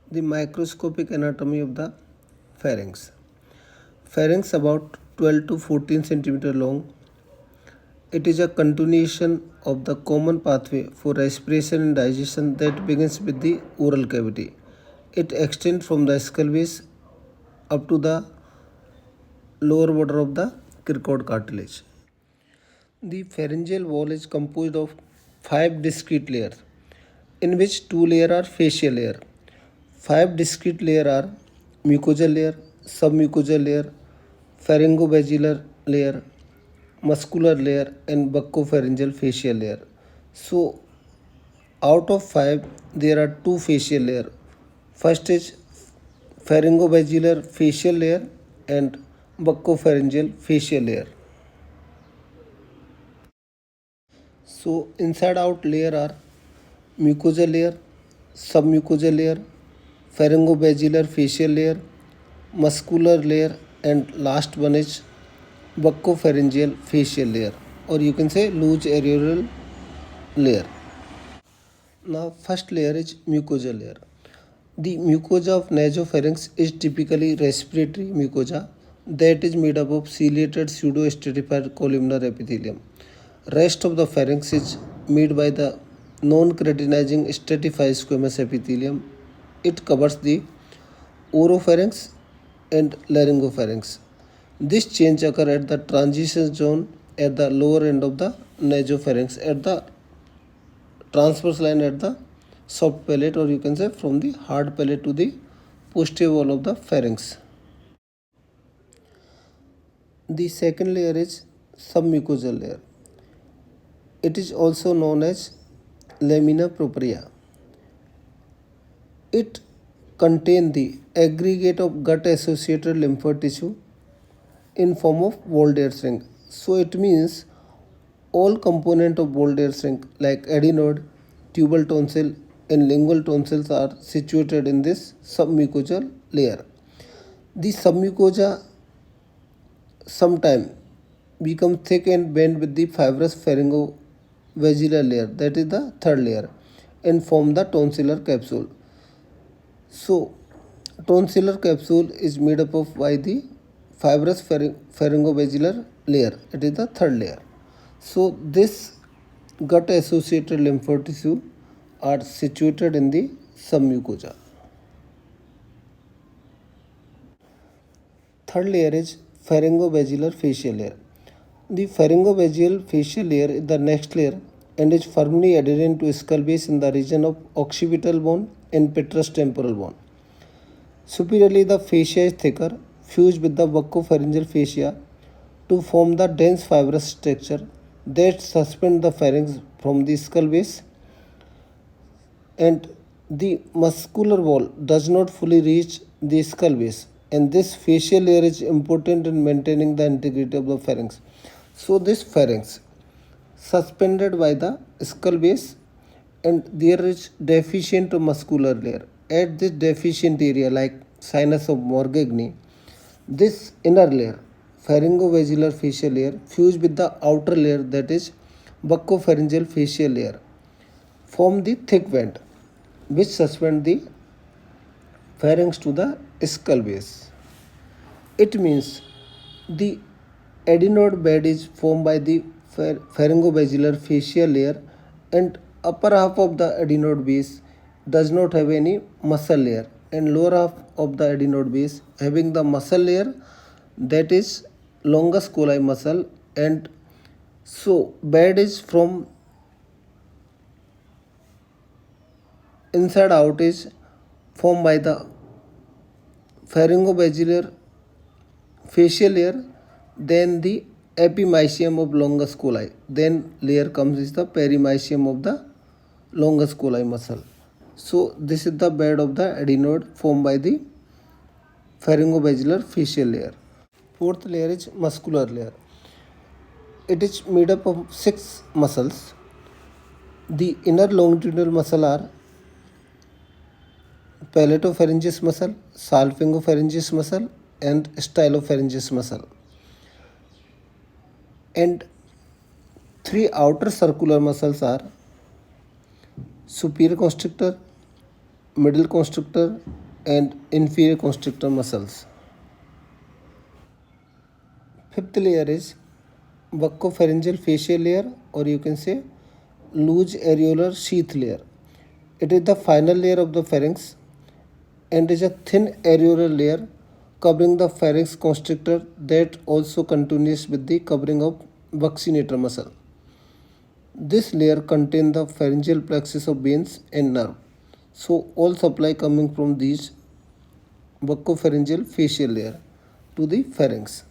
The microscopic anatomy of the pharynx. Pharynx about 12 to 14 centimeter long. It is a continuation of the common pathway for respiration and digestion that begins with the oral cavity. It extends from the skull base up to the lower border of the cricoid cartilage. The pharyngeal wall is composed of five discrete layers, in which two layers are facial layer. Five discrete layers are mucosal layer, submucosal layer, pharyngobasilar layer, muscular layer, and buccopharyngeal facial layer. So, out of five, there are two facial layer. First is pharyngobasilar facial layer and buccopharyngeal facial layer. So inside out layer are mucosal layer, submucosal layer, pharyngobasilar facial layer, muscular layer, and last one is buccopharyngeal facial layer, or you can say loose areolar layer. Now first layer is mucosal layer. The mucosa of nasopharynx is typically respiratory mucosa that is made up of ciliated pseudo-stratified columnar epithelium. Rest of the pharynx is made by the non-keratinizing stratified squamous epithelium. It covers the oropharynx and laryngopharynx. This change occurs at the transition zone at the lower end of the nasopharynx at the transverse line at the soft palate, or you can say from the hard palate to the posterior wall of the pharynx. The second layer is submucosal layer. It is also known as lamina propria. It contains the aggregate of gut associated lymphoid tissue in form of Waldear's ring. So it means all component of Waldear's ring like adenoid, tubal tonsil and lingual tonsils are situated in this submucosal layer. The submucosa sometime become thick and bend with the fibrous pharyngovaginal layer, that is the third layer, and form the tonsillar capsule. So tonsillar capsule is made up of by the fibrous pharyngovaginal layer, it is the third layer. So this gut associated lymphoid tissue are situated in the submucosa. Third layer is pharyngobasilar facial layer. The pharyngobasial facial layer is the next layer and is firmly adherent to skull base in the region of occipital bone and petrous temporal bone. Superiorly, the fascia is thicker, fused with the buccopharyngeal fascia to form the dense fibrous structure that suspend the pharynx from the skull base, and the muscular wall does not fully reach the skull base, and this facial layer is important in maintaining the integrity of the pharynx. So this pharynx suspended by the skull base, and there is deficient muscular layer at this deficient area like sinus of Morgagni. This inner layer, pharyngobasilar facial layer, fused with the outer layer, that is buccopharyngeal facial layer, form the thick vent which suspend the pharynx to the skull base. It means the adenoid bed is formed by the pharyngobasilar facial layer, and upper half of the adenoid base does not have any muscle layer, and lower half of the adenoid base having the muscle layer, that is longus colli muscle. And so bed is from inside out is formed by the pharyngobasilar facial layer, then the epimysium of longus colli, then layer comes is the perimysium of the longus colli muscle. So this is the bed of the adenoid formed by the pharyngobasilar facial layer. Fourth layer is muscular layer. It is made up of 6 muscles. The inner longitudinal muscle are palatopharyngeus muscle, salpingopharyngeus muscle, and stylopharyngeus muscle. And 3 outer circular muscles are superior constrictor, middle constrictor and inferior constrictor muscles. Fifth layer is buccopharyngeal facial layer, or you can say loose areolar sheath layer. It is the final layer of the pharynx and is a thin areolar layer covering the pharynx constrictor that also continues with the covering of buccinator muscle. This layer contains the pharyngeal plexus of veins and nerve. So all supply coming from these buccopharyngeal facial layer to the pharynx.